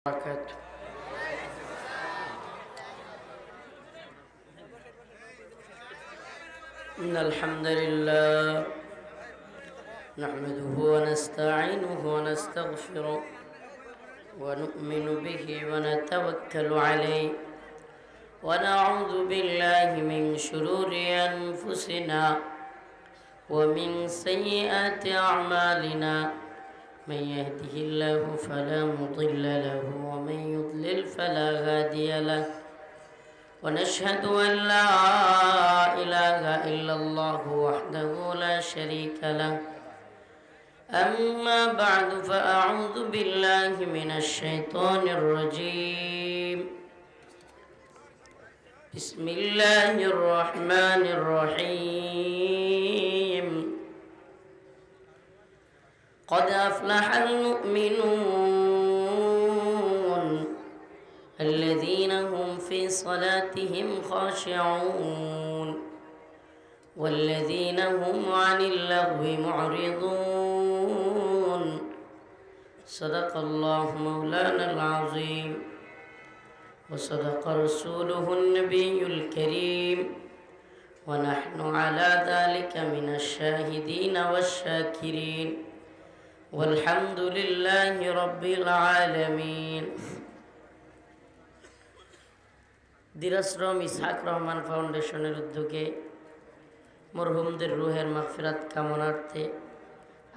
وبركاته. إن الحمد لله نحمده ونستعينه ونستغفره ونؤمن به ونتوكل عليه ونعوذ بالله من شرور أنفسنا ومن سيئات أعمالنا من يهده الله فلا مضل له ومن يضلل فلا هادي له ونشهد أن لا إله إلا الله وحده لا شريك له. أما بعد فأعوذ بالله من الشيطان الرجيم. بسم الله الرحمن الرحيم. قد أفلح المؤمنون الذين هم في صلاتهم خاشعون والذين هم عن اللغو معرضون. صدق الله مولانا العظيم وصدق رسوله النبي الكريم ونحن على ذلك من الشاهدين والشاكرين والحمد لله رب العالمين. দিরাশ্রম ইসহাক রহমান ফাউন্ডেশনের উদ্যোগে মরহুমদের রুহের মাগফিরাত কামনার্থে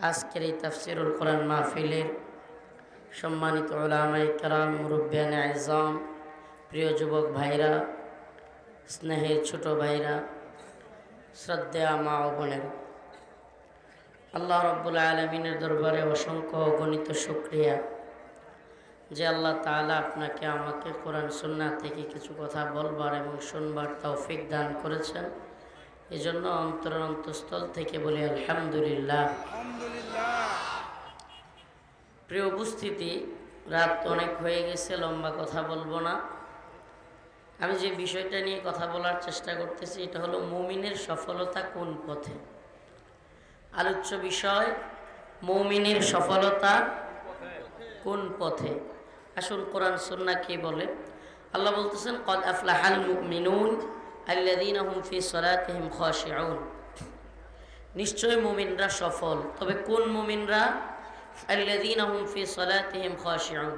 আজকের এই তাফসিরুল কোরআন মাহফিলের সম্মানিত উলামায়ে কেরাম, মুরব্বিয়ানে আযম, প্রিয় যুবক ভাইরা, স্নেহের ছোট ভাইরা, শ্রদ্ধেয় মা ও বোনেরা, আল্লাহ রাব্বুল আলামিনের দরবারে অসংখ্য অগণিত শুকরিয়া যে আল্লাহ তাআলা আপনাকে আমাকে কোরআন সুন্নাহ থেকে কিছু কথা বলবার এবং শুনবার তৌফিক দান করেছেন। এজন্য অন্তরস্থল থেকে বলি আলহামদুলিল্লাহ। প্রিয় উপস্থিতি, রাত অনেক হয়ে গেছে, লম্বা কথা বলবো না। আমি যে বিষয়টা নিয়ে কথা বলার চেষ্টা করতেছি এটা হলো মুমিনের সফলতা কোন পথে। আলোচ্য বিষয় মুমিনের সফলতা কোন পথে। আসুন কোরআন সুন্নাহ কি বলে। আল্লাহ বলতেছেন ক্বাদ আফলাহাল মুমিনুন আল্লাযীনা হুম ফি সালাতিহিম খাশিউন। নিশ্চয় মুমিনরা সফল, তবে কোন মুমিনরা? আল্লাযীনা হুম ফি সালাতিহিম খাশিউন,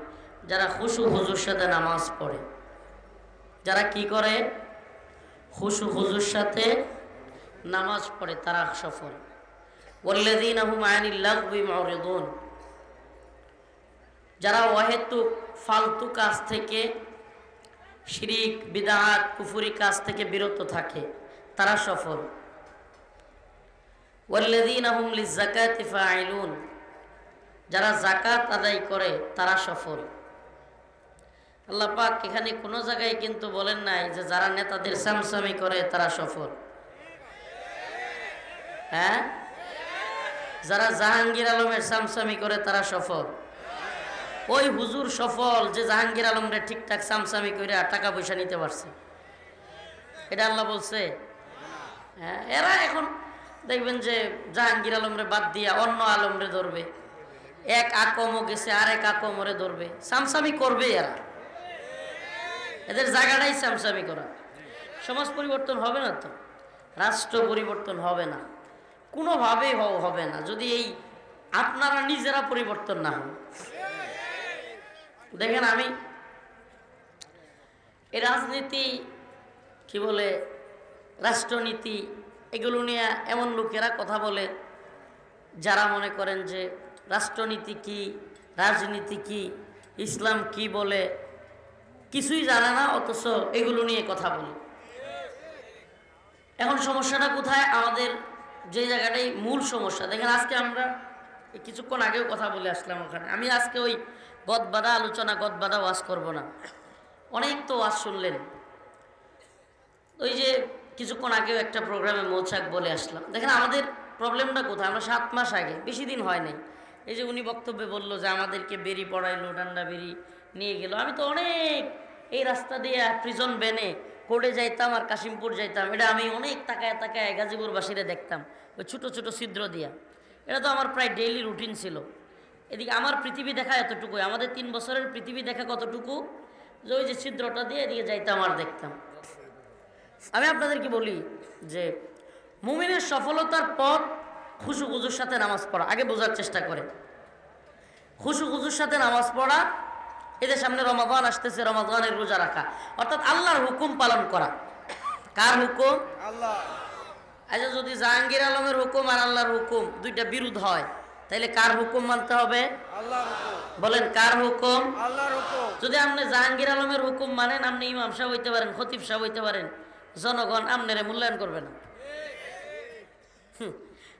যারা খুশু হুজুর সাথে নামাজ পড়ে। যারা কি করে? খুশু হুজুর সাথে নামাজ পড়ে, তারা সফল। ওয়াল্লাযীনা হুম আনিল লাগবি মুরিদুন, যারা অহেতুক ফালতু কাজ থেকে, শিরিক বিদআত কুফরি কাজ থেকে বিরত থাকে, তারা সফল। ওয়াল্লাযীনা হুম লিয-যাকাতি ফাঈলুন, যারা যাকাত আদায় করে তারা সফল। আল্লাহ পাক এখানে কোনো জায়গায় কিন্তু বলেন নাই যে যারা নেতাদের সামসামি করে তারা সফল। হ্যাঁ, যারা জাহাঙ্গীর আলমের সামসামি করে তারা সফল। ওই হুজুর সফল যে জাহাঙ্গীর আলমরে ঠিকঠাক সামসামি করে টাকা পয়সা নিতে পারছে, এটা আল্লাহ বলছে? হ্যাঁ, এরা এখন দেখবেন যে জাহাঙ্গীর আলমরে বাদ দিয়া অন্য আলমরে ধরবে, এক আকমও গেছে আর এক আকমরে ধরবে, সামসামি করবে। এরা, এদের জায়গাটাই সামসামি করা। সমাজ পরিবর্তন হবে না তো, রাষ্ট্র পরিবর্তন হবে না, কোনোভাবেই হবে না যদি এই আপনারা নিজেরা পরিবর্তন না হন। দেখেন, আমি এই রাজনীতি কি বলে, রাষ্ট্রনীতি, এগুলো নিয়ে এমন লোকেরা কথা বলে যারা মনে করেন যে রাষ্ট্রনীতি কি, রাজনীতি কি, ইসলাম কি বলে কিছুই জানে না, অথচ এগুলো নিয়ে কথা বলে। এখন সমস্যাটা কোথায়? আমাদের যে জায়গাটাই মূল সমস্যা। দেখেন, আজকে আমরা কিছুক্ষণ আগেও কথা বলে আসলাম ওখানে। আমি আজকে ওই গদবাদা আলোচনা, গদবাদা ওয়াজ করব না। অনেক তো ওয়াজ শুনলেন। ওই যে কিছুক্ষণ আগেও একটা প্রোগ্রামে মৌচাক বলে আসলাম। দেখেন, আমাদের প্রবলেমটা কোথায়? আমরা 7 মাস আগে, বেশি দিন হয় নাই, এই যে উনি বক্তব্যে বললো যে আমাদেরকে বেরি পড়াইলো, ডান্ডা বেরি নিয়ে গেল। আমি তো অনেক এই রাস্তা দিয়ে প্রিজন বেনে কোর্টে যাইতাম আর কাশিমপুর যাইতাম। এটা আমি অনেক তাকায় তাকায় গাজীপুরবাসীরা দেখতাম, ওই ছোটো ছোটো ছিদ্র দিয়া। এটা তো আমার প্রায় ডেইলি রুটিন ছিল। এদিকে আমার পৃথিবী দেখা এতটুকুই, আমাদের 3 বছরের পৃথিবী দেখা কতটুকু, যে ওই যে ছিদ্রটা দিয়ে এদিকে যাইতাম আর দেখতাম। আমি আপনাদেরকে বলি যে মুমিনের সফলতার পথ খুশু খুজুর সাথে নামাজ পড়া। আগে বোঝার চেষ্টা করে, খুশু খুজুর সাথে নামাজ পড়া, এদের সামনে রমাদান আসতেছে, রমাদানের রোজা রাখা, অর্থাৎ আল্লাহর হুকুম পালন করা। কার হুকুম? আল্লাহ। আচ্ছা, যদি জাহাঙ্গীর আলমের হুকুম আর আল্লাহর হুকুম দুইটা বিরোধ হয়, তাহলে কার হুকুম মানতে হবে? আল্লাহর হুকুম। বলেন কার হুকুম? আল্লাহর হুকুম। যদি আপনি জাহাঙ্গীর আলমের হুকুম মানেন, আপনি ইমাম সাহেব হইতে পারেন, খতিব সাহেব হইতে পারেন, জনগণ আপনারে মূল্যায়ন করবে না।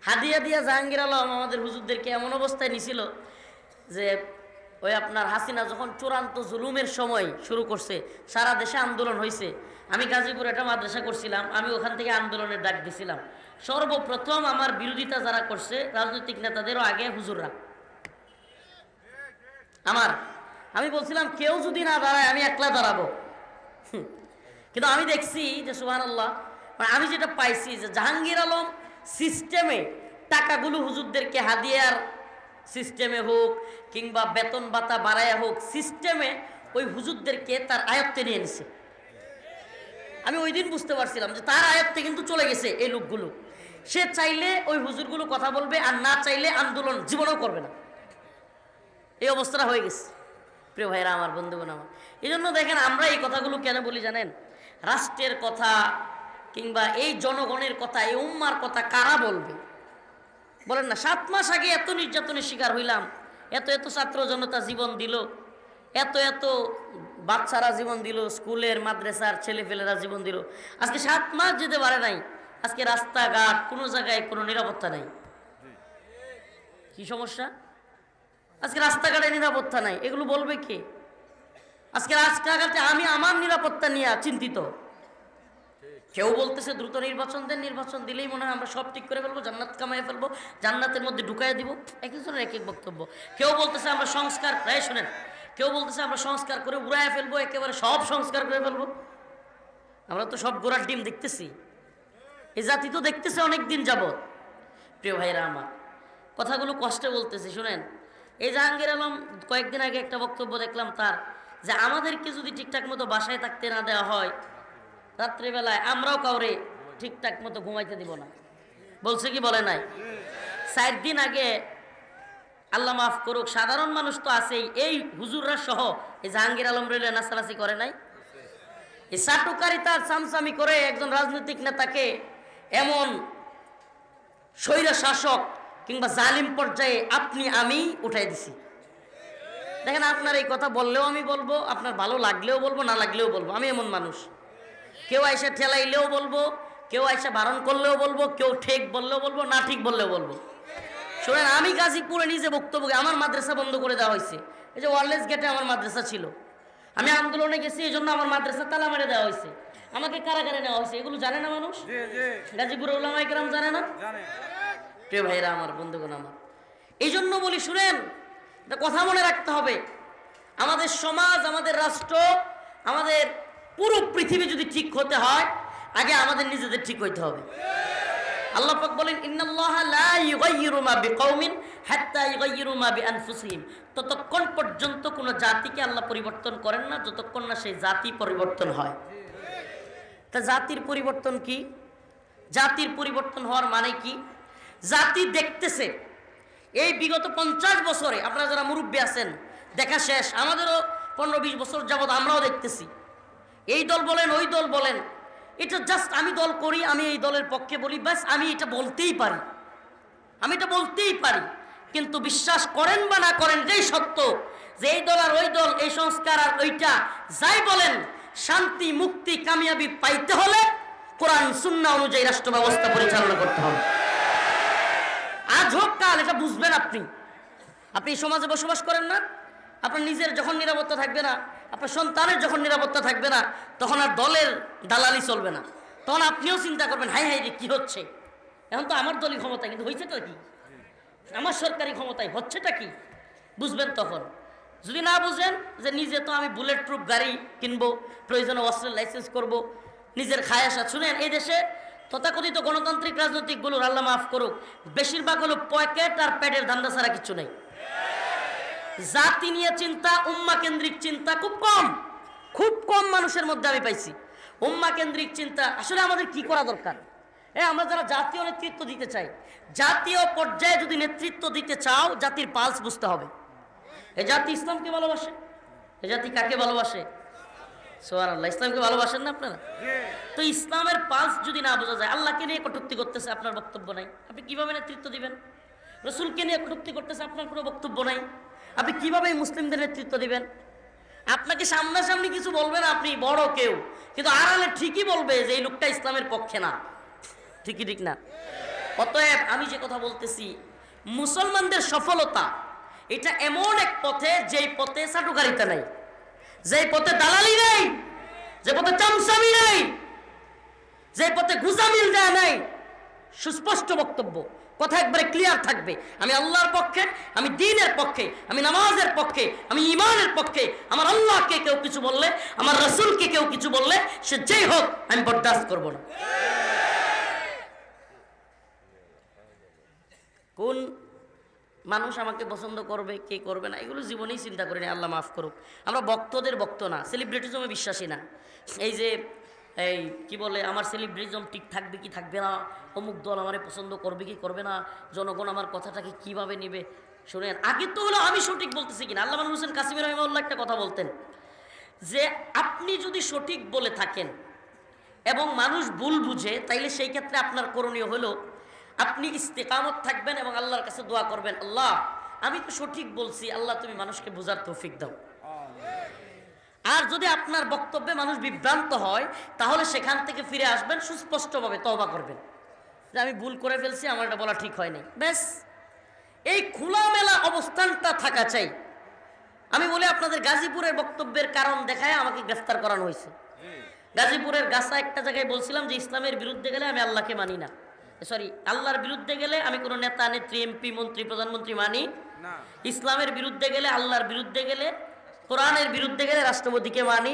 হাদিয়া দিয়া জাহাঙ্গীর আলম আমাদের হুজুরদেরকে এমন অবস্থায় নিছিল যে ওই আপনার হাসিনা যখন চূড়ান্ত জুলুমের সময় শুরু করছে, সারা দেশে আন্দোলন হয়েছে। আমি গাজীপুরে একটা মাদ্রাসা করছিলাম, আমি ওখান থেকে আন্দোলনের ডাক দিছিলাম। সর্বপ্রথম আমার বিরোধিতা যারা করছে রাজনৈতিক নেতাদেরও আগে হুজুররা। আমি বলছিলাম কেউ যদি না দাঁড়ায় আমি একলা দাঁড়াবো। কিন্তু আমি দেখছি যে সুবহানাল্লাহ, আমি যেটা পাইছি যে জাহাঙ্গীর আলম সিস্টেমে টাকাগুলো হুজুরদেরকে হাদিয়ার সিস্টেমে হোক কিংবা বেতন ভাতা বাড়াইয়া হোক, সিস্টেমে ওই হুজুরদেরকে তার আয়ত্তে নিয়ে নিছে। আমি ওই দিন বুঝতে পারছিলাম যে তার আয়ত্তে কিন্তু চলে গেছে এই লোকগুলো। সে চাইলে ওই হুজুরগুলো কথা বলবে, আর না চাইলে আন্দোলন জীবনেও করবে না। এই অবস্থাটা হয়ে গেছে প্রিয় ভাইরা আমার, বন্ধুগণ আমার। এই জন্য দেখেন আমরা এই কথাগুলো কেন বলি জানেন? রাষ্ট্রের কথা কিংবা এই জনগণের কথা, এই উম্মার কথা কারা বলবে? বলেন না, 7 মাস আগে এত নির্যাতনের শিকার হইলাম, এত এত ছাত্র জনতা জীবন দিল, এত এত বাচ্চারা জীবন দিল, স্কুলের মাদ্রাসার ছেলেপেলেরা জীবন দিল। আজকে 7 মাস যেতে পারে নাই, আজকে রাস্তাঘাট কোনো জায়গায় কোনো নিরাপত্তা নাই। কি সমস্যা? আজকে রাস্তাঘাটে নিরাপত্তা নাই, এগুলো বলবে কে? আজকে রাস্তাঘাটে আমি আমার নিরাপত্তা নিয়ে চিন্তিত। কেউ বলতেছে দ্রুত নির্বাচন দেন, নির্বাচন দিলেই মনে হয় আমরা সব ঠিক করে ফেলবো, জান্নাত কামাই ফেলবো, জান্নাতের মধ্যে ঢুকাইয়া দিব। এক একজনের এক এক বক্তব্য। কেউ বলতেছে আমরা সংস্কার, শোনেন, কেউ বলতেছে আমরা সংস্কার করে উড়াইয়া ফেলবো, একেবারে সব সংস্কার করে ফেলবো। আমরা তো সব গোড়ার ডিম দেখতেছি, এই জাতি তো দেখতেছে অনেকদিন যাবৎ। প্রিয় ভাইরা আমার, কথাগুলো কষ্টে বলতেছি, শুনেন। এই জাহাঙ্গীর আলম কয়েকদিন আগে একটা বক্তব্য দেখলাম তার, যে আমাদেরকে যদি ঠিকঠাক মতো বাসায় থাকতে না দেওয়া হয়, রাত্রিবেলায় আমরাও কাউরে ঠিকঠাক মতো ঘুমাইতে দিব না। বলছে কি বলে নাই? 4 দিন আগে, আল্লাহ মাফ করুক, সাধারণ মানুষ তো আছেই, এই হুজুররা সহ এই জাহাঙ্গীর আলম রেলে নাচানাচি করে নাই? এই চাটুকারিতার চামচামি করে একজন রাজনৈতিক নেতাকে এমন স্বৈর শাসক কিংবা জালিম পর্যায়ে আপনি আমি উঠাই দিছি। দেখেন, আপনার এই কথা বললেও আমি বলবো, আপনার ভালো লাগলেও বলবো, না লাগলেও বলবো। আমি এমন মানুষ, কেউ আইসা ঠেলাইলেও বলবো, কেউ আইসা বারণ করলেও বলবো, কেউ ঠিক বললেও বলবো, না ঠিক বললেও বলবো। শোনেন, আমি গাজীপুরে নিজে বক্তব্য, আমার মাদ্রাসা বন্ধ করে দেওয়া হয়েছে। এই যে ওয়ারলেস গেটে আমার মাদ্রাসা ছিল, আমি আন্দোলনে গেছি, এই জন্য আমার মাদ্রাসা তালা মেরে দেওয়া হয়েছে, আমাকে কারাগারে নেওয়া হয়েছে। এগুলো জানে না মানুষ? গাজীপুরে উলামায়ে কেরাম জানে না? প্রিয় ভাইরা আমার, বন্ধুগণ আমার, এই জন্য বলি, শুনেন, এটা কথা মনে রাখতে হবে। আমাদের সমাজ, আমাদের রাষ্ট্র, আমাদের পুরো পৃথিবী যদি ঠিক হতে হয়, আগে আমাদের নিজেদের ঠিক হইতে হবে। আল্লাহ পাক বলেন, ইন্নাল্লাহা লা ইউগাইয়িরু মা বিকওমিন হাত্তা ইউগাইয়িরু মা বিআনফুসিহিম। ততক্ষণ পর্যন্ত কোনো জাতিকে আল্লাহ পরিবর্তন করেন না যতক্ষণ না সেই জাতি পরিবর্তন হয়। তা জাতির পরিবর্তন কি? জাতির পরিবর্তন হওয়ার মানে কি? জাতি দেখতেছে এই বিগত 50 বছরে, আপনারা যারা মুরব্বী আছেন, দেখা শেষ। আমাদেরও 15-20 বছর যাবৎ আমরাও দেখতেছি, এই দল বলেন ওই দল বলেন, এটা জাস্ট আমি দল করি, আমি এই দলের পক্ষে বলি, ব্যাস আমি এটা বলতেই পারি, আমি এটা বলতেই পারি। কিন্তু বিশ্বাস করেন বা না করেন, এটাই সত্য যে এই দল আর ওই দল, এই সংস্কার আর ওইটা, যাই বলেন, শান্তি মুক্তি কামিয়াবি পাইতে হলে কোরআন সুন্নাহ অনুযায়ী রাষ্ট্র ব্যবস্থা পরিচালনা করতে হবে। আজ হোক কাল, এটা বুঝবেন। আপনি সমাজে বসবাস করেন না, আপনার নিজের যখন নিরাপত্তা থাকবে না, আপনার সন্তানের যখন নিরাপত্তা থাকবে না, তখন আর দলের দালালি চলবে না। তখন আপনিও চিন্তা করবেন, হাই হাই রে কি হচ্ছে, এখন তো আমার দলই ক্ষমতায়, কিন্তু হয়েছেটা কি? আমার সরকারি ক্ষমতায় হচ্ছেটা কি? বুঝবেন তখন। যদি না বুঝেন যে নিজে তো আমি বুলেট প্রুফ গাড়ি কিনবো, প্রয়োজনে অস্ত্রের লাইসেন্স করব, নিজের খায়াসা। শুনেন, এই দেশে তথাকথিত গণতান্ত্রিক রাজনৈতিক গুলোর, আল্লাহ মাফ করুক, বেশিরভাগ হলো পকেট আর পেটের ধান্দা ছাড়া কিছু নেই। জাতি নিয়ে চিন্তা, উম্মা কেন্দ্রিক চিন্তা খুব কম মানুষের মধ্যে আমি পাইছি। উম্মা কেন্দ্রিক চিন্তা আসলে আমাদের কি করা দরকার? আমরা যারা জাতীয় নেতৃত্ব দিতে চাই, জাতীয় পর্যায়ে যদি নেতৃত্ব দিতে চাও, জাতির পালস বুঝতে হবে। এ জাতি ইসলামকে ভালোবাসে? এ জাতি কাকে ভালোবাসে? সুবহানাল্লাহ, ইসলামকে ভালোবাসেন না আপনারা? তো ইসলামের পালস যদি না বোঝা যায়, আল্লাহকে নিয়ে কটূক্তি করতেছে, আপনার বক্তব্য নাই, আপনি কিভাবে নেতৃত্ব দিবেন? রসুলকে নিয়ে কটূক্তি করতেছে, আপনার কোনো বক্তব্য নাই, আপনি কিভাবে মুসলিমদের নেতৃত্ব দিবেন? আপনাকে সামনাসামনি কিছু বলবে না, আপনি বড় কেউ, কিন্তু আড়ালে ঠিকই বলবে যে এই লোকটা ইসলামের পক্ষে না। ঠিকই ঠিক না? অতএব আমি যে কথা বলতেছি, মুসলমানদের সফলতা এটা এমন এক পথে, যেই পথে চাটুকারিতা নাই, যেই পথে দালালি নেই, যে পথে চামচামি নেই, যে পথে গুজামিল দেয়া নাই। সুস্পষ্ট বক্তব্য, কথা একবারে ক্লিয়ার থাকবে। আমি আল্লাহর পক্ষে, আমি দ্বীনের পক্ষে, আমি নামাজের পক্ষে, আমি ঈমানের পক্ষে। আমার আল্লাহকে কেউ কিছু বললে, আমার রাসূলকে কেউ কিছু বললে, সে যেই হোক, আমি বরদাস্ত করব না। কোন মানুষ আমাকে পছন্দ করবে, কে করবে না, এগুলো জীবনেই চিন্তা করি না, আল্লাহ মাফ করুক। আমরা ভক্তদের ভক্ত না, সেলিব্রিটিজমে বিশ্বাসী না। এই যে কি বলে, আমার সেলিব্রিটিজম ঠিক থাকবে কি থাকবে না, অমুক দল আমারে পছন্দ করবে কি করবে না, জনগণ আমার কথাটাকে কিভাবে নেবে। শুনেন, আগে তো হলো আমি সঠিক বলতেছি কিনা। আল্লামা নূর হোসেন কাসিমি রাহিমাহুল্লাহ একটা কথা বলতেন যে, আপনি যদি সঠিক বলে থাকেন এবং মানুষ ভুল বুঝে, তাইলে সেই ক্ষেত্রে আপনার করণীয় হলো আপনি ইস্তেকামত থাকবেন এবং আল্লাহর কাছে দোয়া করবেন, আল্লাহ আমি তো সঠিক বলছি, আল্লাহ তুমি মানুষকে বোঝার তৌফিক দাও। আর যদি আপনার বক্তব্যে মানুষ বিভ্রান্ত হয়, তাহলে সেখান থেকে ফিরে আসবেন, সুস্পষ্টভাবে তওবা করবেন যে আমি ভুল করে ফেলছি, আমার এটা বলা ঠিক হয়নি। ব্যাস, এই খোলামেলা অবস্থানটা থাকা চাই। আমি বলি, আপনাদের গাজীপুরের বক্তব্যের কারণ দেখায় আমাকে গ্রেফতার করানো হয়েছে। গাজীপুরের গাছা একটা জায়গায় বলছিলাম যে ইসলামের বিরুদ্ধে গেলে আমি আল্লাহকে মানি না, সরি আল্লাহর বিরুদ্ধে গেলে আমি কোনো নেতা নেত্রী, এমপি, মন্ত্রী, প্রধানমন্ত্রী মানি না। ইসলামের বিরুদ্ধে গেলে, আল্লাহর বিরুদ্ধে গেলে, কোরআনের বিরুদ্ধে গেলে রাষ্ট্রপতিকে মানি।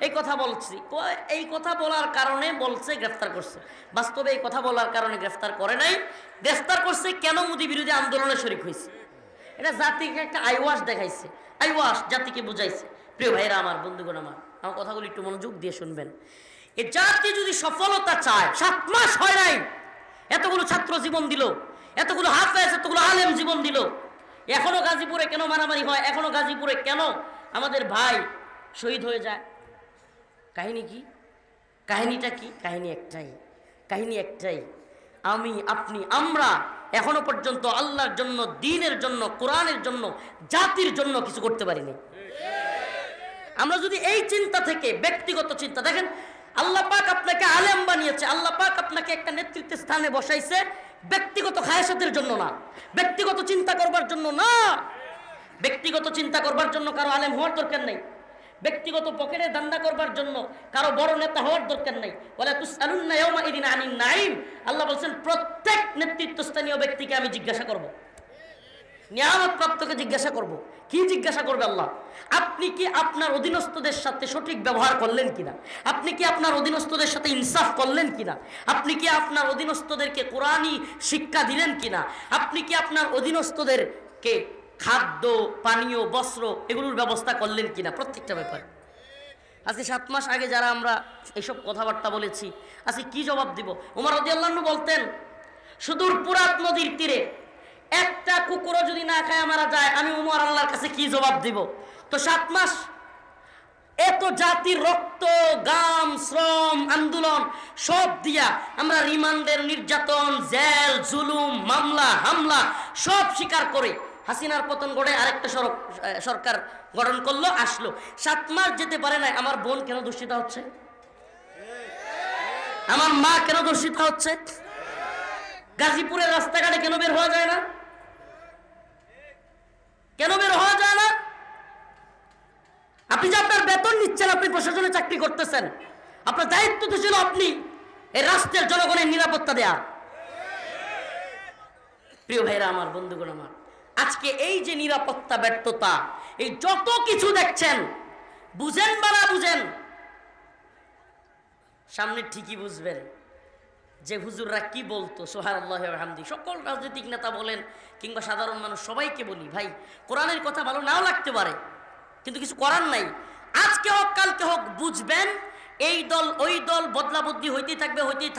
এই কথা বলছি, এই কথা বলার কারণে বলছে গ্রেফতার করছে। বাস্তবে এই কথা বলার কারণে গ্রেফতার করে নাই, গ্রেফতার করছে কেন? মোদী বিরোধী আন্দোলনে শরীক হয়েছে। এটা জাতিকে একটা আইওয়াশ দেখাইছে, আইওয়াশ জাতিকে বুঝাইছে। প্রিয় ভাইরা আমার, বন্ধুগণ আমার কথাগুলো একটু মনোযোগ দিয়ে শুনবেন। এই জাতি যদি সফলতা চায়, 7 মাস হয় নাই, এতগুলো ছাত্র জীবন দিল, এতগুলো হাফেজ, এতগুলো আলেম জীবন দিল, এখনো গাজীপুরে কেন মারামারি হয়? এখনো গাজীপুরে কেন আমাদের ভাই শহীদ হয়ে যায়? কাহিনী কি? কাহিনীটা কি? কাহিনী একটাই, আমি, আপনি, আমরা এখনো পর্যন্ত আল্লাহর জন্য, দ্বীনের জন্য, কোরআনের জন্য, জাতির জন্য কিছু করতে পারিনি। আমরা যদি এই চিন্তা থেকে, ব্যক্তিগত চিন্তা, দেখেন আল্লাহ পাক আপনাকে আলেম বানিয়েছে, আল্লাহ পাক আপনাকে একটা নেতৃত্বের স্থানে বসাইছে ব্যক্তিগত খায়সাতের জন্য না, ব্যক্তিগত চিন্তা করবার জন্য না। ব্যক্তিগত চিন্তা করবার জন্য কারো আলেম হওয়ার দরকার নেই, ব্যক্তিগত পকেটে দান্দা করবার জন্য কারো বড় নেতা হওয়ার দরকার নেই। ওয়ালা তুসআলুন্না ইয়াওমা ইদিন আনিন নাঈম, আল্লাহ বলেন প্রত্যেক নেতৃত্বস্থানীয় ব্যক্তিকে আমি জিজ্ঞাসা করব, নিয়ামত প্রাপ্তকে জিজ্ঞাসা করব। কি জিজ্ঞাসা করবে আল্লাহ? আপনি কি আপনার অধীনস্থদের সাথে সঠিক ব্যবহার করলেন কিনা? আপনি কি আপনার অধীনস্থদের সাথে ইনসাফ করলেন কিনা? আপনি কি আপনার অধীনস্থদেরকে কোরআনী শিক্ষা দিলেন কিনা? আপনি কি আপনার অধীনস্থদেরকে খাদ্য, পানীয়, বস্ত্র এগুলোর ব্যবস্থা করলেন কিনা? প্রত্যেকটা ব্যাপার। আজকে 7 মাস আগে যারা আমরা এইসব কথাবার্তা বলেছি, আজকে কি জবাব দিব? ওমর রাদিয়াল্লাহু আনহু বলতেন, সুদূর ফুরাত নদীর তীরে একটা কুকুরও যদি না খায় মারা যায়, আমি ওমর আল্লাহর কাছে কি জবাব দিব? তো 7 মাস এত জাতির রক্ত, গাম, শ্রম, আন্দোলন সব দিয়া আমরা রিমান্ডের নির্যাতন, জেল, জুলুম, মামলা, হামলা সব স্বীকার করে হাসিনার পতন ঘটে, আরেকটা সরকার গঠন করলো, আসলো। 7 মাস যেতে পারে না, আমার বোন কেন দূষিত হচ্ছে? আমার মা কেন দূষিত হচ্ছে? গাজীপুরের রাস্তাঘাটে কেন বের হওয়া যায় না? কেন বের হওয়া যায় না? আপনি যে আপনার বেতন নিচ্ছেন, আপনি প্রশাসনে চাকরি করতেছেন, আপনার দায়িত্ব তো ছিল আপনি এই রাষ্ট্রের জনগণের নিরাপত্তা দেয়া। প্রিয় ভাইরা আমার, বন্ধুগণ আমার, আজকে এই যে নিরাপত্তা ব্যর্থতা, এই যত কিছু দেখছেন, বুঝেন বা না বুঝেন, সামনে ঠিকই বুঝবেন। যে হুজুররা কি বলতো সুবহানাল্লাহি ওয়া বিহামদি, সকল রাজনৈতিক নেতা বলেন কিংবা সাধারণ মানুষ সবাইকে বলি, ভাই কোরআনের কথা ভালো নাও লাগতে পারে, কিন্তু কিছু করার নাই। আজকে হোক কালকে হোক বুঝবেন এই দল ওই দল বদলা বদলি হইতেই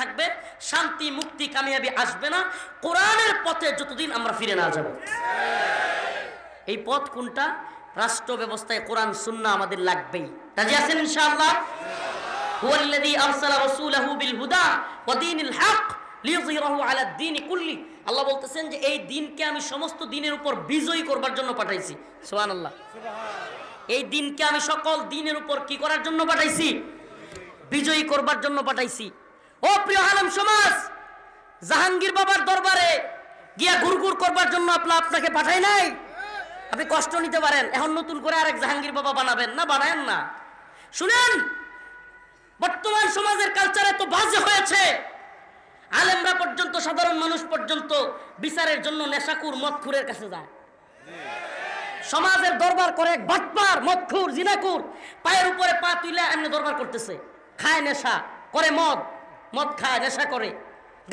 থাকবে, শান্তি মুক্তি কামিয়াবি আসবে না কোরআনের পথে যতদিন আমরা ফিরে না যাব। এই পথ কোনটা? রাষ্ট্র ব্যবস্থায় কোরআন সুন্নাহ আমাদের লাগবেই। রাজি আছেন ইনশাআল্লাহ? হুয়াল্লাযী আরসালা রাসূলাহু বিল হুদা ওয়া দীনিল হক লিইয়ুযহিরাহু আলা দ্বীনি কুল্লি। আল্লাহ বলতেছেন যে এই দ্বীনকে আমি সমস্ত দ্বীনের উপর বিজয়ী করবার জন্য পাঠাইছি। সুবহানাল্লাহ। এই দ্বীনকে আমি সকল দ্বীনের উপর কি করার জন্য পাঠাইছি? বিজয়ী করবার জন্য পাঠাইছি। ও প্রিয় আলেম সমাজ, জাহাঙ্গীর বাবার দরবারে গিয়া ঘুরঘুর করবার জন্য আপনাকে পাঠাই নাই। আপনি কষ্ট নিতে পারেন, এখন নতুন করে আরেক জাহাঙ্গীর বাবা বানাবেন না, বানায়েন না। শুনেন, বর্তমান সমাজের কালচার এত বাজে হয়েছে, আলেমরা পর্যন্ত সাধারণ মানুষ পর্যন্ত বিচারের জন্য নেশাকুর মদখুরের কাছে যায়। সমাজের দরবার করে এক বাটপার মদখুর জিনাকুর পায়ের উপরে পা তুলে এমনি দরবার করতেছে, খায় নেশা করে, মদ খায়, নেশা করে,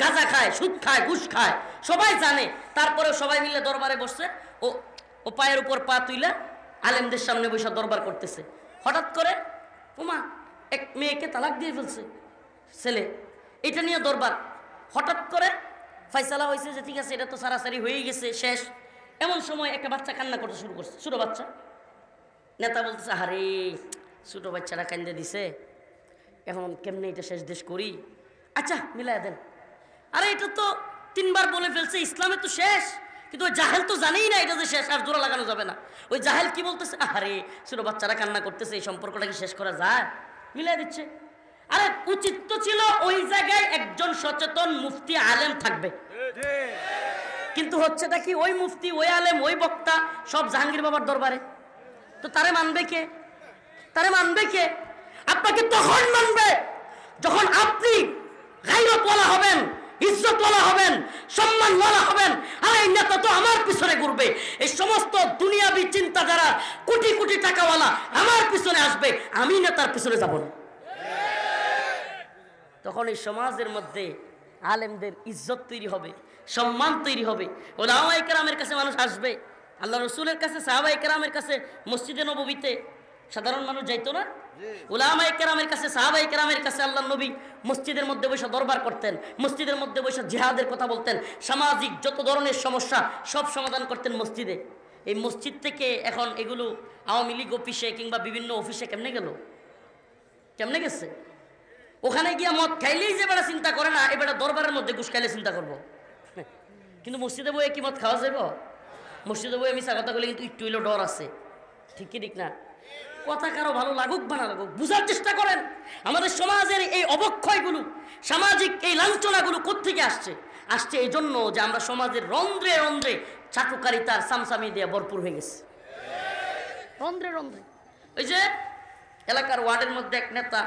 গাঁজা খায়, সুদ খায়, ঘুষ খায়, সবাই জানে। তারপরে সবাই মিলে দরবারে বসছে, ও পায়ের উপর পা তুইলা আলেমদের সামনে বসে দরবার করতেছে। হঠাৎ করে ওমা এক মেয়েকে তালাক দিয়ে ফেলছে ছেলে, এটা নিয়ে দরবার। হঠাৎ করে ফয়সালা হয়েছে যে ঠিক আছে এটা তো সারাসারি হয়েই গেছে, শেষ। এমন সময় একটা বাচ্চা কান্না করতে শুরু করছে, ছোট বাচ্চা। নেতা বলতেছে আরে ছোট বাচ্চারা কান্দে দিছে, এখন কেমনে এটা শেষ দেশ করি, আচ্ছা মিলাই দেন। আরে এটা তো 3 বার বলে ফেলছে ইসলামে তো শেষ, কিন্তু ওই জাহেল তো জানেই না এটা যে শেষ, আর জোড়া লাগানো যাবে না। ওই জাহেল কি বলতেছে, আরে ছোট বাচ্চারা কান্না করতেছে, এই সম্পর্কটা কি শেষ করা যায়? মিলাই দিচ্ছে। আরে উচিত তো ছিল ওই জায়গায় একজন সচেতন মুফতি আলেম থাকবে, কিন্তু হচ্ছেটা কি, ওই মুফতি, ওই আলেম, ওই বক্তা সব জাহাঙ্গীর বাবার দরবারে। তো তারে মানবে কে? আপনাকে তখন মানবে যখন আপনি গায়রতওয়ালা হবেন, ইজ্জতওয়ালা হবেন, সম্মানওয়ালা হবেন। আর এই নেতা তো আমার পিছনে ঘুরবে, এই সমস্ত দুনিয়াবি চিন্তাধারা কোটি কোটি টাকাওয়ালা আমার পিছনে আসবে, আমি নেতার পিছনে যাব না। তখন এই সমাজের মধ্যে আলেমদের ইজ্জত তৈরি হবে, সম্মান তৈরি হবে। উলামায়ে কেরামের কাছে মানুষ আসবে, আল্লাহ রসুলের কাছে, সাহাবায়ে কেরামের কাছে, মসজিদে নববীতে সাধারণ মানুষ যাইতো না? উলামায়ে কেরামের কাছে, সাহাবায়ে কেরামের কাছে আল্লাহর নবী মসজিদের মধ্যে বসে দরবার করতেন, মসজিদের মধ্যে বসে জিহাদের কথা বলতেন, সামাজিক যত ধরনের সমস্যা সব সমাধান করতেন মসজিদে। এই মসজিদ থেকে এখন এগুলো আওয়ামী লীগ অফিসে কিংবা বিভিন্ন অফিসে কেমনে গেছে? ওখানে গিয়ে মদ খাইলেই যে বেড়া চিন্তা করে না এবার দরবারের মধ্যে ঘুষ খাইলে চিন্তা করবো, কিন্তু মসজিদে বইয়ে কি মদ খাওয়া যাব? মসজিদে বইয়ে মিশা কথা বলে কিন্তু একটু হইলেও ডর আছে, ঠিক না? কথা কারো ভালো লাগুক বা না লাগুক, বুঝার চেষ্টা করেন আমাদের সমাজের এই অবক্ষয়গুলো, সামাজিক এই লাঞ্ছনাগুলো কোত্থেকে আসছে এই জন্য যে আমরা সমাজের রন্ধ্রে রন্ধ্রে চাটুকারিতার সামসামি দিয়ে ভরপুর হয়ে গেছে, রন্ধ্রে। ওই যে এলাকার ওয়ার্ডের মধ্যে এক নেতা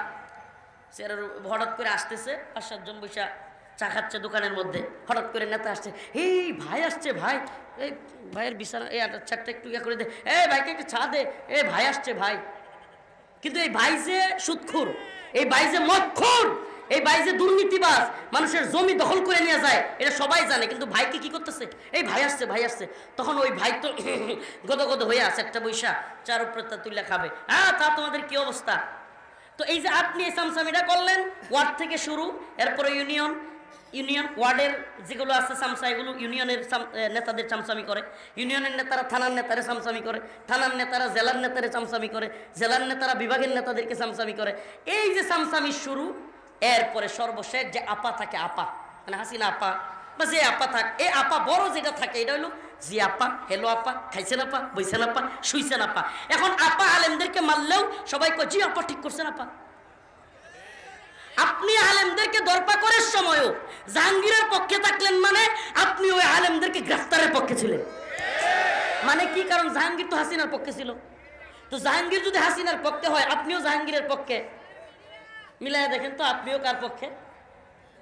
হঠাৎ করে আসতেছে, 5-7 জন বৈশা চা খাচ্ছে দোকানের মধ্যে। হঠাৎ করে নেতা আসছে, এই ভাই আসছে, ভাই এই ভাইয়ের বিছানা এই চারটা একটু ইয়া করে দে, এই ভাইকে একটু চা দে, এই ভাই আসছে ভাই। কিন্তু এই ভাই যে সুদখোর, এই ভাই যে মদখোর, এই ভাই যে দুর্নীতিবাজ, মানুষের জমি দখল করে নিয়ে যায়, এটা সবাই জানে। কিন্তু ভাইকে কি করতেছে, এই ভাই আসছে। তখন ওই ভাই তো গদগদ হয়ে আছে, একটা বৈশা চার উপরে তুলে খাবে। হ্যাঁ, তা তোমাদের কি অবস্থা? তো এই যে আপনি এই সামসামিটা করলেন, ওয়ার্ড থেকে শুরু, এরপরে ইউনিয়ন ওয়ার্ডের যেগুলো আছে চামচা, এগুলো ইউনিয়নের নেতাদের চামচামি করে, ইউনিয়নের নেতারা থানার নেতারে চামচামি করে, থানার নেতারা জেলার নেতারে চামচামি করে, জেলার নেতারা বিভাগের নেতাদেরকে চামচামি করে। এই যে চামচামি শুরু, এরপরে সর্বশেষ যে আপা থাকে, আপা মানে হাসিনা আপা বা যে আপা থাক, এই আপা বড় যেটা থাকে এটা হলো জি আপা, হেলো আপা, খাইছেন আপা, বইছেন আপা, শুইছেন আপা। এখন আপা আলেমদেরকে মারলেও সবাই কয় জি আপা, ঠিক করছেন আপা। আপনি আলেমদেরকে দরপা করার সময়ও জাহাঙ্গীরের পক্ষে থাকলেন, মানে আপনি ওই আলেমদেরকে গ্রেফতারের পক্ষে ছিলেন। মানে কি? কারণ জাহাঙ্গীর তো হাসিনার পক্ষে ছিল। তো জাহাঙ্গীর যদি হাসিনার পক্ষে হয়, আপনিও জাহাঙ্গীরের পক্ষে। মিলাই দেখেন তো আপনিও কার পক্ষে,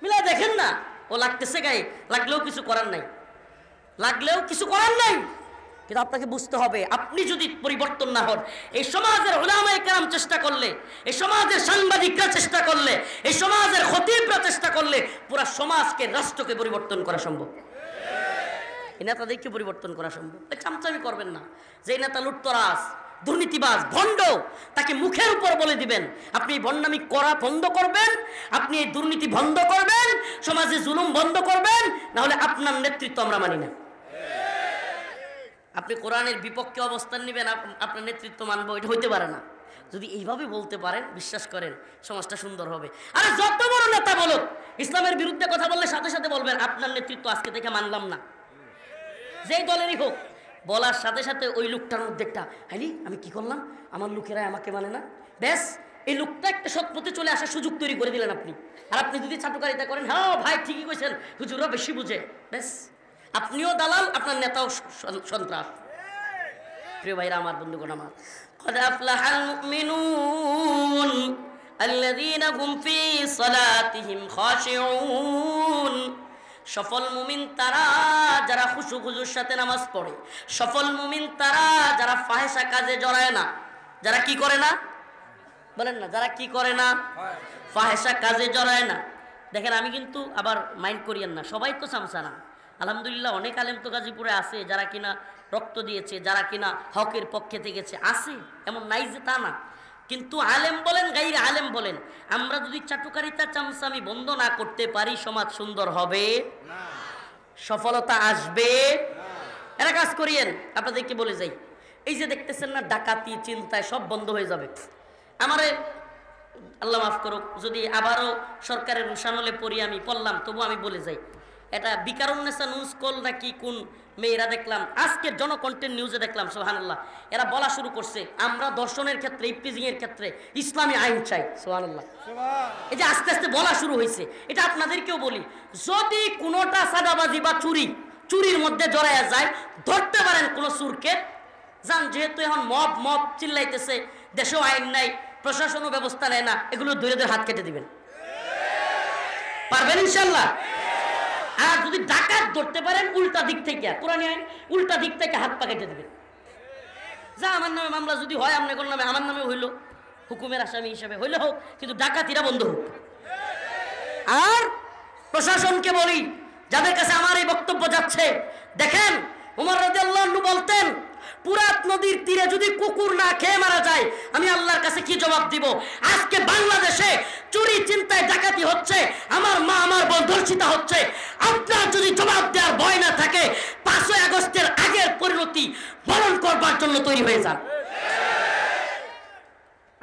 মিলাই দেখেন না। ও লাগতেছে গায়ে, লাগলেও কিছু করার নাই। কিন্তু আপনাকে বুঝতে হবে, আপনি যদি পরিবর্তন না হন, এই সমাজের উলামায়ে কেরাম চেষ্টা করলে, এই সমাজের সাংবাদিকরা চেষ্টা করলে, এই সমাজের খতিবরা চেষ্টা করলে পুরা সমাজকে, রাষ্ট্রকে পরিবর্তন করা সম্ভব। এই নেতাদেরকে পরিবর্তন করা সম্ভব। চামচামি করবেন না যে এই নেতা লুটতরাজ, দুর্নীতিবাজ, ভণ্ড, তাকে মুখের উপর বলে দিবেন। আপনি এই ভণ্ডামি করা বন্ধ করবেন, আপনি এই দুর্নীতি বন্ধ করবেন, সমাজে জুলুম বন্ধ করবেন, না হলে আপনার নেতৃত্ব আমরা মানি না। আপনি কোরআনের বিপক্ষে অবস্থান নেবেন, আপনার নেতৃত্ব মানবো, এটা হইতে পারে না। যদি এইভাবে বলতে পারেন, বিশ্বাস করেন সমাজটা সুন্দর হবে। আরে যত বড় নেতা বলুক, ইসলামের বিরুদ্ধে কথা বললে সাথে সাথে বলবেন আপনার নেতৃত্ব আজকে থেকে মানলাম না, যেই দলেরই হোক। বলার সাথে সাথে ওই লোকটার মধ্যে একটা হাইলি, আমি কি করলাম, আমার লোকেরা আমাকে মানে না, ব্যাস এই লোকটা একটা সৎপথে চলে আসার সুযোগ তৈরি করে দিলেন আপনি। আর আপনি যদি চাটুকারিতা করেন, হ্যাঁ ভাই ঠিকই কইছেন, হুজুররা বেশি বুঝে, ব্যাস আপনিও দালাল, আপনার নেতাও সন্ত্রাস। প্রিয় ভাইরা আমার, বন্ধুগণ আমার, قد أفلح المؤمنون الذين هم في صلاتهم خاشعون। সফল মুমিন তারা যারা খুশু খুজুর সাথে নামাজ পড়ে। সফল মুমিন তারা যারা ফাহেসা কাজে জড়ায় না। যারা কি করে না বলেন না, যারা কি করে না, ফাহেসা কাজে জড়ায় না। দেখেন, আমি কিন্তু আবার মাইন্ড করিয়েন না, সবাই তো চামচা না। আলহামদুলিল্লাহ অনেক আলেম তো গাজীপুরে আছে যারা কিনা রক্ত দিয়েছে, যারা কিনা হকের পক্ষে থেকেছে, আছে, এমন নাই যে তা না। কিন্তু আলেম বলেন, গাইরে আলেম বলেন, আমরা যদি চাটুকারিতা চামচামি বন্ধ না করতে পারি, সমাজ সুন্দর হবে না, সফলতা আসবে না। এরা কাজ করিয়েন, আপনাদেরকে বলে যাই, এই যে দেখতেছেন না ডাকাতি, চিন্তায় সব বন্ধ হয়ে যাবে। আমারে আল্লাহ মাফ করুক, যদি আবারও সরকারের রুশানলে পড়ি, আমি পড়লাম, তবু আমি বলে যাই, এটা বিকারুন্নেসা নিউজ কল নাকি কোন মেয়েরা দেখলাম, আজকের জনকন্টেন্ট নিউজে দেখলাম, সুবহানাল্লাহ, এরা বলা শুরু করছে আমরা দর্শনের ক্ষেত্রে, ইফতিজিং এর ক্ষেত্রে ইসলামী আইন চাই। সুবহানাল্লাহ, এই যে আস্তে আস্তে বলা শুরু হয়েছে, এটা আপনাদেরকেও বলি, যদি কোনোটা সাদাবাজি বা চুরির মধ্যে জড়ায়া যায়, ধরতে পারেন কোনো চুরকে, যান, যেহেতু এখন মব চিল্লাইতেছে, দেশেও আইন নাই, প্রশাসনও ব্যবস্থা নেয় না, এগুলো ধরে হাত কেটে দিবেন, পারবেন ইনশাল্লাহ। আর যদি ডাকাত ধরতে পারেন উল্টা দিক থেকে, কোরআন আইন উল্টা দিক থেকে হাত পা কেটে দিবেন। যা আমার নামে মামলা যদি হয়, আপনার নামে, আমার নামে হইল, হুকুমের আসামি হিসাবে হইলে হোক, কিন্তু ডাকাতিরা বন্ধ হোক। আর প্রশাসনকে বলি, যাদের কাছে আমার এই বক্তব্য যাচ্ছে, দেখেন ওমর রাদিয়াল্লাহু আনহু বলতেন, পুরাত নদীর তীরে যদি কুকুর না খেয়ে মারা যায়, আমি আল্লাহর কাছে কি জবাব দিব? আজকে বাংলাদেশে চুরি চিন্তায় ডাকাতি হচ্ছে, আমার মা আমার বোন ধর্ষিতা হচ্ছে। আপনার যদি জবাব দেওয়ার ভয় না থাকে, 5ই আগস্টের আগের পরিণতি বরণ করবার জন্য তৈরি হয়ে যান।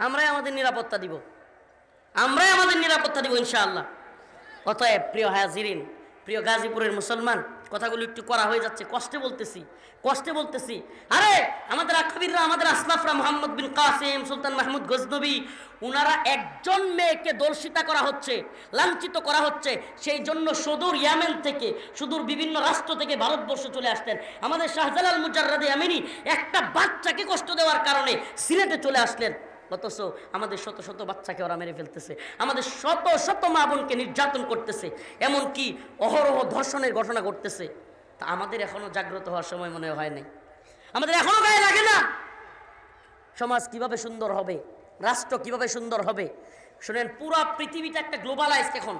আমরাই আমাদের নিরাপত্তা দিব, আমরাই আমাদের নিরাপত্তা দিব ইনশাআল্লাহ। অতএব প্রিয় হাজিরিন, প্রিয় গাজীপুরের মুসলমান, কথাগুলো একটু করা হয়ে যাচ্ছে, কষ্টে বলতেছি। আরে আমাদের আকাবিররা, আমাদের আসলাফরা, মোহাম্মদ বিন কাসিম, সুলতান মাহমুদ গজনবী, উনারা একজন মেয়েকে দর্শিতা করা হচ্ছে, লাঞ্ছিত করা হচ্ছে, সেই জন্য সুদূর ইয়ামেন থেকে, সুদূর বিভিন্ন রাষ্ট্র থেকে ভারতবর্ষ চলে আসতেন। আমাদের শাহজালাল মুজাররাদে আমিনী একটা বাচ্চাকে কষ্ট দেওয়ার কারণে সিলেটে চলে আসলেন, অথচ আমাদের শত শত বাচ্চাকে ওরা মেরে ফেলতেছে, আমাদের শত শত মা বোনকে নির্যাতন করতেছে, এমনকি অহরহ ধর্ষণের ঘটনা ঘটতেছে। তা আমাদের এখনো জাগ্রত হওয়ার সময় মনে হয় নাই, আমাদের এখনো গায়ে লাগে না। সমাজ কিভাবে সুন্দর হবে, রাষ্ট্র কিভাবে সুন্দর হবে, শুনেন, পুরো পৃথিবীটা একটা গ্লোবালাইজড, এখন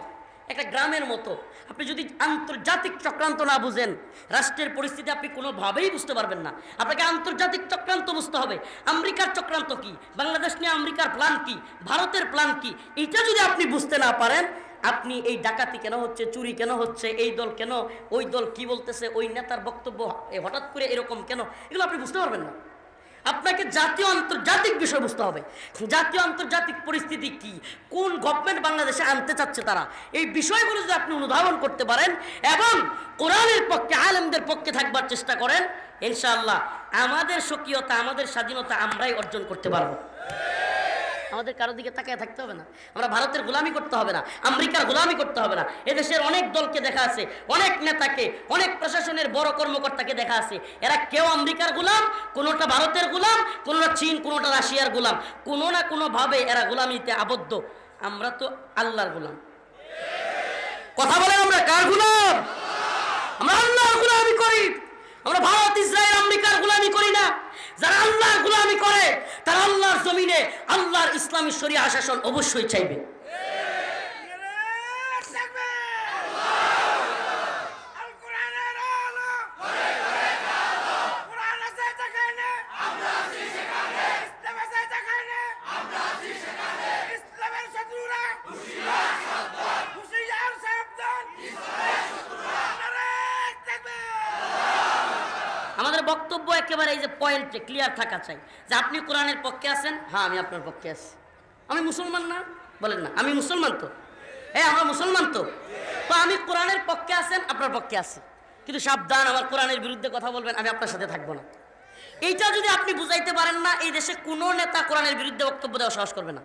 একটা গ্রামের মতো। আপনি যদি আন্তর্জাতিক চক্রান্ত না বুঝেন, রাষ্ট্রের পরিস্থিতি আপনি কোনোভাবেই বুঝতে পারবেন না। আপনাকে আন্তর্জাতিক চক্রান্ত বুঝতে হবে। আমেরিকার চক্রান্ত কি, বাংলাদেশ নিয়ে আমেরিকার প্ল্যান কি, ভারতের প্ল্যান কি, এটা যদি আপনি বুঝতে না পারেন, আপনি এই ডাকাতি কেন হচ্ছে, চুরি কেন হচ্ছে, এই দল কেন, ওই দল কি বলতেছে, ওই নেতার বক্তব্য হঠাৎ করে এরকম কেন, এগুলো আপনি বুঝতে পারবেন না। আপনাকে জাতীয় আন্তর্জাতিক বিষয় বুঝতে হবে, জাতীয় আন্তর্জাতিক পরিস্থিতি কি, কোন গভর্নমেন্ট বাংলাদেশে আনতে চাচ্ছে তারা, এই বিষয়গুলো যদি আপনি অনুধাবন করতে পারেন এবং কোরআনের পক্ষে, আলেমদের পক্ষে থাকবার চেষ্টা করেন, ইনশাআল্লাহ আমাদের স্বকীয়তা, আমাদের স্বাধীনতা আমরাই অর্জন করতে পারবো। আমাদের কারো দিকে তাকায় থাকতে হবে না, আমরা ভারতের গোলামি করতে হবে না, আমেরিকার গোলামি করতে হবে না। এদেশের অনেক দলকে দেখা আছে, অনেক নেতাকে, অনেক প্রশাসনের বড় কর্মকর্তাকে দেখা আছে, এরা কেউ আমেরিকার গোলাম, কোনোটা ভারতের গোলাম, কোনোটা চীন, কোনোটা রাশিয়ার গোলাম, কোনো না কোনোভাবে এরা গোলামিতে আবদ্ধ। আমরা তো আল্লাহর গোলাম। কথা বলেন, আমরা কার গোলাম? আমরা আল্লাহর গোলামি করি। আমরা ভারত, ইসরায়েল, আমেরিকার গোলামি করি না। যারা আল্লাহর গোলামি করে তারা আল্লাহর জমিনে আল্লাহর ইসলামী শরিয়া শাসন অবশ্যই চাইবে। আমাদের বক্তব্য একেবারে এই যে পয়েন্টে ক্লিয়ার থাকা চাই যে আপনি কোরআনের পক্ষে আছেন, হ্যাঁ আমি আপনার পক্ষে আছি। আমি মুসলমান না বলেন না, আমি মুসলমান তো, হ্যাঁ আমরা মুসলমান তো, তো আমি কোরআনের পক্ষে আছেন, আপনার পক্ষে আছি, কিন্তু সাবধান আমার কোরআনের বিরুদ্ধে কথা বলবেন, আমি আপনার সাথে থাকবো না। এইটা যদি আপনি বুঝাইতে পারেন না, এই দেশে কোনো নেতা কোরআনের বিরুদ্ধে বক্তব্য দেওয়া সাহস করবে না।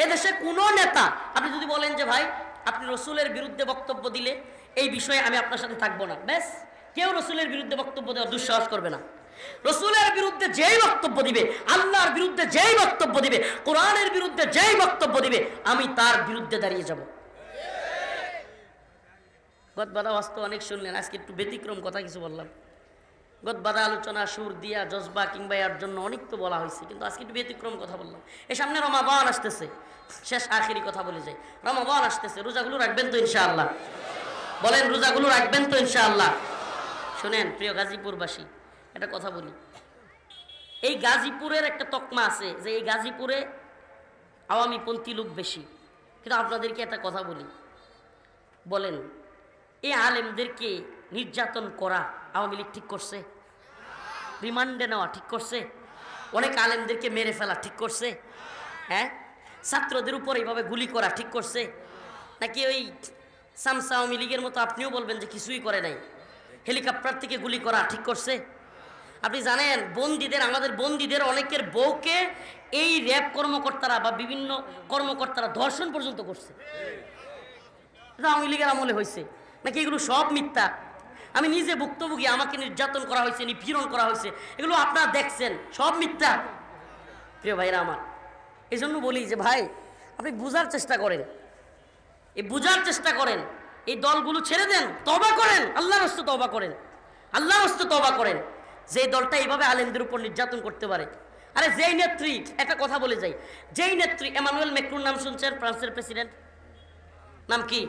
এ দেশে কোনো নেতা আপনি যদি বলেন যে ভাই আপনি রসুলের বিরুদ্ধে বক্তব্য দিলে এই বিষয়ে আমি আপনার সাথে থাকবো না, ব্যাস কেউ রসুলের বিরুদ্ধে বক্তব্য দেওয়ার দুঃসাহস করবে না। রসুলের বিরুদ্ধে যেই বক্তব্য দিবে, আল্লাহর বিরুদ্ধে যেই বক্তব্য দিবে, কোরআনের বিরুদ্ধে যেই বক্তব্য দিবে, আমি তার বিরুদ্ধে দাঁড়িয়ে যাব। গদবাদা বাস্তব অনেক শুনলেন, আজকে একটু ব্যতিক্রম কথা কিছু বললাম। গদবাদা আলোচনা সুর দিয়া জজবা কিংবা এর জন্য অনেক তো বলা হয়েছে, কিন্তু আজকে একটু ব্যতিক্রম কথা বললাম। এ সামনে রমাদান আসতেছে, শেষ আখেরি কথা বলে যাই, রমাদান আসতেছে, রোজাগুলো রাখবেন তো ইনশাআল্লাহ? বলেন রোজাগুলো রাখবেন তো ইনশাআল্লাহ? শোনেন প্রিয় গাজীপুরবাসী, একটা কথা বলি। এই গাজীপুরের একটা তকমা আছে যে এই গাজীপুরে আওয়ামীপন্থী লোক বেশি, কিন্তু আপনাদেরকে একটা কথা বলি, বলেন এই আলেমদেরকে নির্যাতন করা আওয়ামী লীগ ঠিক করছে? রিমান্ডে নেওয়া ঠিক করছে? অনেক আলেমদেরকে মেরে ফেলা ঠিক করছে? হ্যাঁ, ছাত্রদের উপর এইভাবে গুলি করা ঠিক করছে? নাকি ওই সামসা আওয়ামী লীগের মতো আপনিও বলবেন যে কিছুই করে নাই? হেলিকপ্টার থেকে গুলি করা ঠিক করছে? আপনি জানেন বন্দীদের, আমাদের বন্দীদের অনেকের বউকে এই র্যাব কর্মকর্তারা বা বিভিন্ন কর্মকর্তারা ধর্ষণ পর্যন্ত করছে। আওয়ামী লীগের আমলে হয়েছে নাকি? এগুলো সব মিথ্যা। আমি নিজে ভুক্তভোগী, আমাকে নির্যাতন করা হয়েছে, নিপীড়ন করা হয়েছে, এগুলো আপনারা দেখছেন, সব মিথ্যা। প্রিয় ভাইরা আমার, এই জন্য বলি যে ভাই আপনি বুঝার চেষ্টা করেন, এই বুঝার চেষ্টা করেন, এই দলগুলো ছেড়ে দেন, তওবা করেন, আল্লাহর রাস্তায় তওবা করেন, আল্লাহর রাস্তায় তওবা করেন। যে দলটা এইভাবে আলেমদের উপর নির্যাতন করতে পারে, আরে যেই নেত্রী, একটা কথা বলে যাই, যেই নেত্রী, এমানুয়েল ম্যাক্রোর নাম শুনছেন? ফ্রান্সের প্রেসিডেন্ট, নাম কি?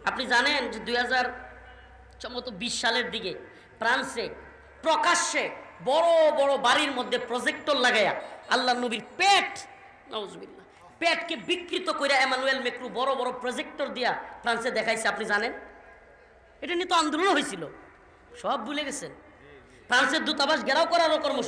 আপনি জানেন যে 2020 সালের দিকে ফ্রান্সে প্রকাশ্যে বড় বড় বাড়ির মধ্যে প্রজেক্টর লাগাইয়া আল্লাহ নবীর পেট, নাউজুবিল্লাহ, পেটকে বিকৃত করে এমানুয়েল ম্যাক্রো বড় বড় প্রজেক্টর দিয়া ফ্রান্সে দেখাইছে। আপনি জানেন এটা নিয়ে তো আন্দোলন হয়েছিল, সব ভুলে গেছেন। ফ্রান্সের দূতাবাস ঘেরাও করারও কর্মসূচি